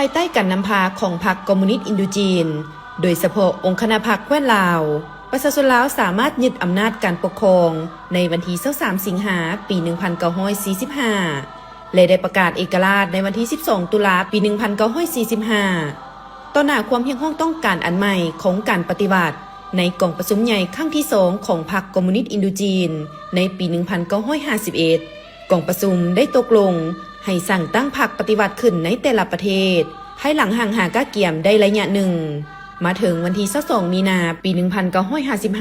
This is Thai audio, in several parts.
ายใต้การนำพาของพรรคคอมมิวนิสต์อินโดจีนโดยเฉพาะองค์คณะพรรคแคว้นลาวประชาชนลาวสามารถยึดอำนาจการปกครองในวันที่23สิงหาปี 1945 และได้ประกาศเอกราชในวันที่12ตุลาปี 1945 ต่อหน้าความเพียงห้องต้องการอันใหม่ของการปฏิวัติในกองประชุมใหญ่ครั้งที่2ของพรรคคอมมิวนิสต์อินโดจีนในปี 1951 กองประชุมได้ตกลงให้สั่งตั้งพรรคปฏิวัติขึ้นในแต่ละประเทศภายหลังห่างหากะเกี่ยมได้ระยะหนึ่งมาถึงวันที่22มีนาปี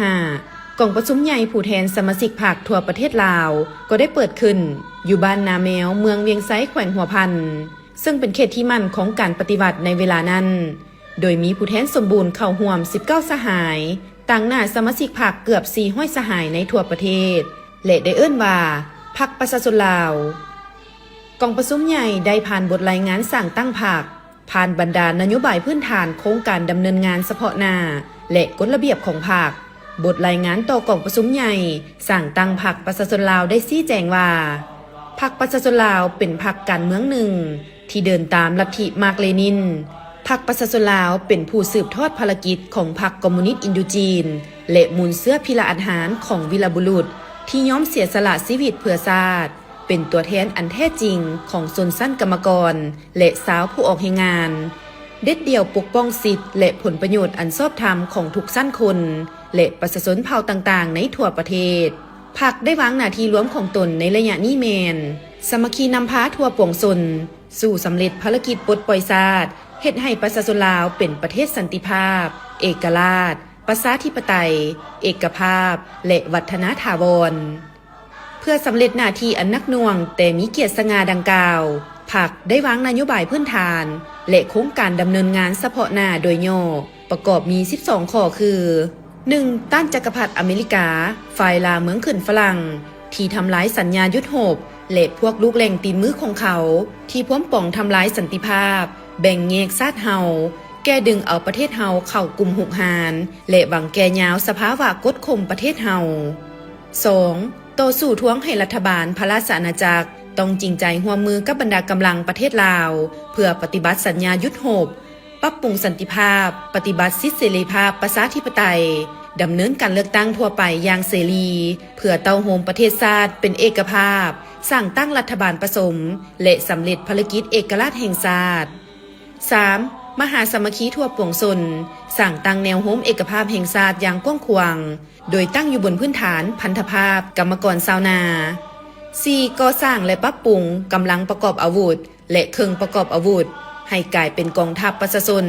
1955 กองประชุมใหญ่ผู้แทนสมาชิกพรรคทั่วประเทศลาวก็ได้เปิดขึ้นอยู่บ้านนาแมวเมืองเวียงไซแขวงหัวพันซึ่งเป็นเขตที่มั่นของการปฏิวัติในเวลานั้นโดยมีผู้แทนสมบูรณ์เข้าร่วม19สหายต่างหน้าสมาชิกพรรคเกือบ400สหายในทั่วประเทศและได้เอิ้นว่าพรรคประชาชนลาวกองประชุมใหญ่ได้ผ่านบทรายงานสั่งตั้งพรรคผ่านบรรดานโยบายพื้นฐานโครงการดำเนินงานเฉพาะหน้าและกฎระเบียบของพรรคบทรายงานต่อกองประชุมใหญ่สั่งตั้งพรรคประชาชนลาวได้ชี้แจงว่าพรรคประชาชนลาวเป็นพรรคการเมืองหนึ่งที่เดินตามลัทธิมาร์กเลนินพรรคประชาชนลาวเป็นผู้สืบทอดภารกิจของพรรคคอมมิวนิสต์อินโดจีนและมูลเสื้อพิลาอาหารของวีรบุรุษที่ยอมเสียสละชีวิตเพื่อชาติเป็นตัวแทนอันแท้จริงของชนชั้นกรรมกรและสาวผู้ออกแรงงานเด็ดเดี่ยวปกป้องสิทธิและผลประโยชน์อันชอบธรรมของทุกชั้นคนและประชาชนเผ่าต่างๆในทั่วประเทศพรรคได้วางหน้าที่ร่วมของตนในระยะนี้แมนสามัคคีนำพาทั่วปวงชนสู่สำเร็จภารกิจปลดปล่อยชาติเฮ็ดให้ประชาชนลาวเป็นประเทศสันติภาพเอกราชประชาธิปไตยเอกภาพและวัฒนถาวรเพื่อสำเร็จหน้าที่อันนักหน่วงแต่มีเกียรติสง่าดังกล่าวพรรคได้วางนโยบายพื้นฐานและโครงการดำเนินงานเฉพาะหน้าโดยย่อประกอบมี12ข้อคือ 1. ต้านจักรพรรดิอเมริกาฝ่ายลาเมืองขึ้นฝรั่งที่ทำลายสัญญายุทธโหบและพวกลูกแหล่งตีนมือของเขาที่พร้อมป่องทำลายสันติภาพแบ่งแยกชาติเฮาแก้ดึงเอาประเทศเฮาเข้ากลุ่มหุกหานและหวังแก่ยาวสภาวะกดข่มประเทศเฮา 2. ต่อสู้ท้วงให้รัฐบาลพระราชอาณาจักรต้องจริงใจร่วมมือกับบรรดากำลังประเทศลาวเพื่อปฏิบัติสัญญายุทธโหบปรับปรุงสันติภาพปฏิบัติสิทธิเสรีภาพประชาธิปไตยดำเนินการเลือกตั้งทั่วไปอย่างเสรีเพื่อเต้าโฮมประเทศชาติเป็นเอกภาพสร้างตั้งรัฐบาลผสมและสำเร็จภารกิจเอกราชแห่งชาติ 3. มหาสามัคคีทั่วปวงชนสร้างตั้งแนวโฮมเอกภาพแห่งชาติอย่างกว้างขวางโดยตั้งอยู่บนพื้นฐานพันธภาพกรรมกรชาวนา 4. ก่อสร้างและปรับปรุงกำลังประกอบอาวุธและเครื่องประกอบอาวุธให้กลายเป็นกองทัพประชาชน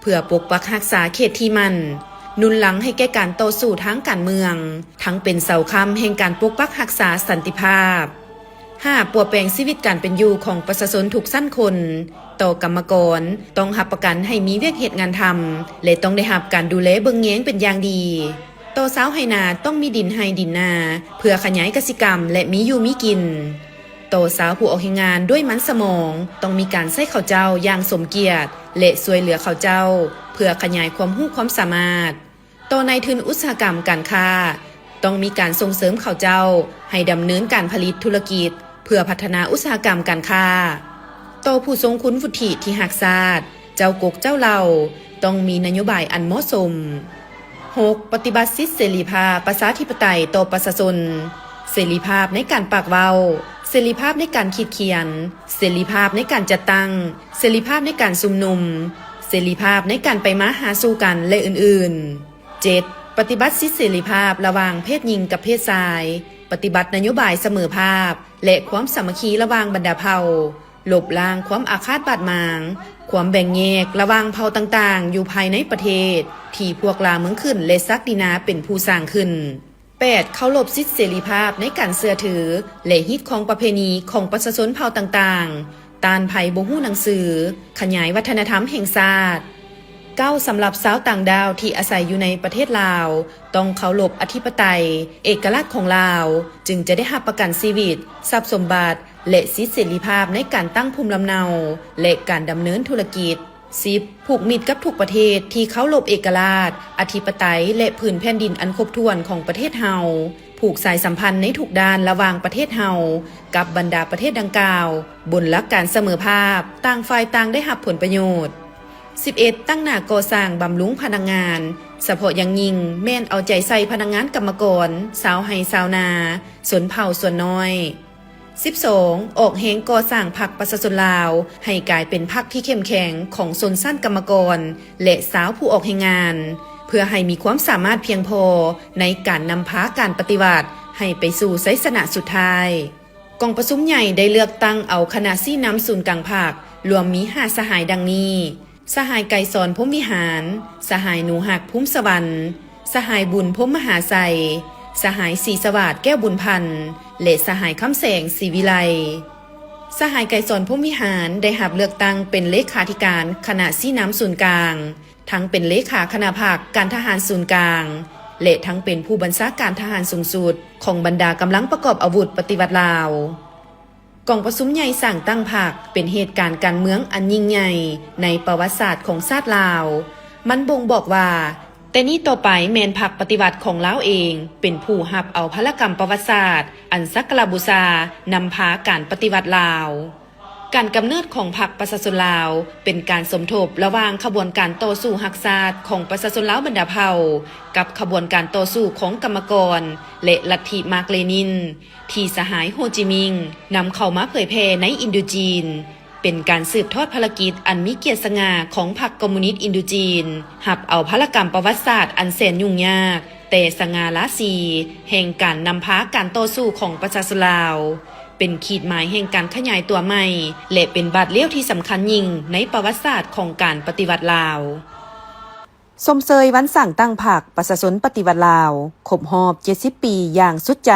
เพื่อปกปักรักษาเขตที่มั่นหนุนหลังให้แก่การต่อสู้ทางการเมืองทั้งเป็นเสาค้ำแห่งการปกปักรักษาสันติภาพ 5. ปัวแปลงชีวิตการเป็นอยู่ของประชาชนทุกชั้นคนต่อกรรมกรต้องรับประกันให้มีเวียกเหตุงานทำและต้องได้รับการดูแลเบิ่งแยงเป็นอย่างดีต่อชาวไหนาต้องมีดินให้ดินนาเพื่อขยายกสิกรรมและมีอยู่มีกินต่อสาวผู้ออกแรงงานด้วยมันสมองต้องมีการใช้ข้าวเจ้าอย่างสมเกียรติและช่วยเหลือข้าวเจ้าเพื่อขยายความรู้ความสามารถต่อนายทุนอุตสาหกรรมการค้าต้องมีการส่งเสริมข้าวเจ้าให้ดำเนินการผลิตธุรกิจเพื่อพัฒนาอุตสาหกรรมการค้าต่อผู้ทรงคุณวุฒิที่รักชาติเจ้ากกเจ้าเหล่าต้องมีนโยบายอันเหมาะสม 6. ปฏิบัติสิทธิเสรีภาพประชาธิปไตยต่อประชาชนเสรีภาพในการปากเว้าเสรีภาพในการคิดเขียนเสรีภาพในการจัดตั้งเสรีภาพในการชุมนุมเสรีภาพในการไปมาหาสู่กันและอื่นๆ 7. ปฏิบัติสิทธิเสรีภาพระหว่างเพศหญิงกับเพศชายปฏิบัตินโยบายเสมอภาพและความสามัคคีระหว่างบรรดาเผ่าลบล้างความอาฆาตบาดหมางความแบ่งแยกระหว่างเผ่าต่างๆอยู่ภายในประเทศที่พวกลาเมืองขึ้นและซักดินาเป็นผู้สร้างขึ้น 8. เคารพสิทธิเสรีภาพในการเชื่อถือและฮิตของประเพณีของประชาชนเผ่าต่างๆต้านภัยบ่ฮู้หนังสือขยายวัฒนธรรมแห่งชาติ 9. สำหรับชาวต่างดาวที่อาศัยอยู่ในประเทศลาวต้องเคารพอธิปไตยเอกราชของลาวจึงจะได้รับประกันชีวิตทรัพย์สมบัติและสิทธิเสรีภาพในการตั้งภูมิลำเนาและการดำเนินธุรกิจ 10. ผูกมิตรกับทุกประเทศที่เคารพเอกราชอธิปไตยและผืนแผ่นดินอันครบถ้วนของประเทศเฮา ผูกสายสัมพันธ์ในทุกด้านระหว่างประเทศเฮากับบรรดาประเทศดังกล่าวบนหลักการเสมอภาพต่างฝ่ายต่างได้รับผลประโยชน์ 11. ตั้งหน้าก่อสร้างบำรุงพนักงานเฉพาะอย่างยิ่งแม่นเอาใจใส่พนักงานกรรมกรสาวไห้สาวนาสนเผ่าส่วนน้อย 12. ออกแหงก่อสร้างพรรคประชาชนลาวให้กลายเป็นพรรคที่เข้มแข็งของชนชั้นกรรมกรและสาวผู้ออกแรงงานเพื่อให้มีความสามารถเพียงพอในการนำพาการปฏิวัติให้ไปสู่ชัยชนะสุดท้ายกองประชุมใหญ่ได้เลือกตั้งเอาคณะซี่นำศูนย์กลางภาครวมมี5สหายดังนี้สหายไกรสอนพรหมวิหารสหายหนูหักพุ่มสวรรค์สหายบุญพรหมมหาไสยสหายศรีสวัสดิ์แก้วบุญพันธ์และสหายคำแสงศรีวิไลสหายไกรสอนพรหมวิหารได้รับเลือกตั้งเป็นเลขาธิการคณะซี่น้ำศูนย์กลางทั้งเป็นเลขาคณะภาคการทหารศูนย์กลางและทั้งเป็นผู้บัญชาการทหารสูงสุดของบรรดากำลังประกอบอาวุธปฏิวัติลาวกองประชุมใหญ่สั่งตั้งพรรคเป็นเหตุการณ์การเมืองอันยิ่งใหญ่ในประวัติศาสตร์ของชาติลาวมันบ่งบอกว่าแต่นี้ต่อไปแมนพรรคปฏิวัติของลาวเองเป็นผู้รับเอาพลกรรมประวัติศาสตร์อันสักการบูชานำพาการปฏิวัติลาวการกำเนิดของพรรคประชาชนลาวเป็นการสมทบระหว่างขบวนการต่อสู้รักชาติของประชาชนลาวบรรดาเผ่ากับขบวนการต่อสู้ของกรรมกรและลัทธิมาร์กเลนินที่สหายโฮจิมิงห์นำเข้ามาเผยแพร่ในอินโดจีนเป็นการสืบทอดภารกิจอันมีเกียรติสง่าของพรรคคอมมิวนิสต์อินโดจีนรับเอาพลกรรมประวัติศาสตร์อันแสนยุ่งยากแต่สง่าราศีแห่งการนำพาการต่อสู้ของประชาชนลาวเป็นขีดหมายแห่งการขยายตัวใหม่และเป็นบาดเลี้ยวที่สำคัญยิ่งในประวัติศาสตร์ของการปฏิวัติลาวสมเสยวันสั่งตั้งพรรคประชาชนปฏิวัติลาวครบรอบ70 ปีอย่างสุดใจ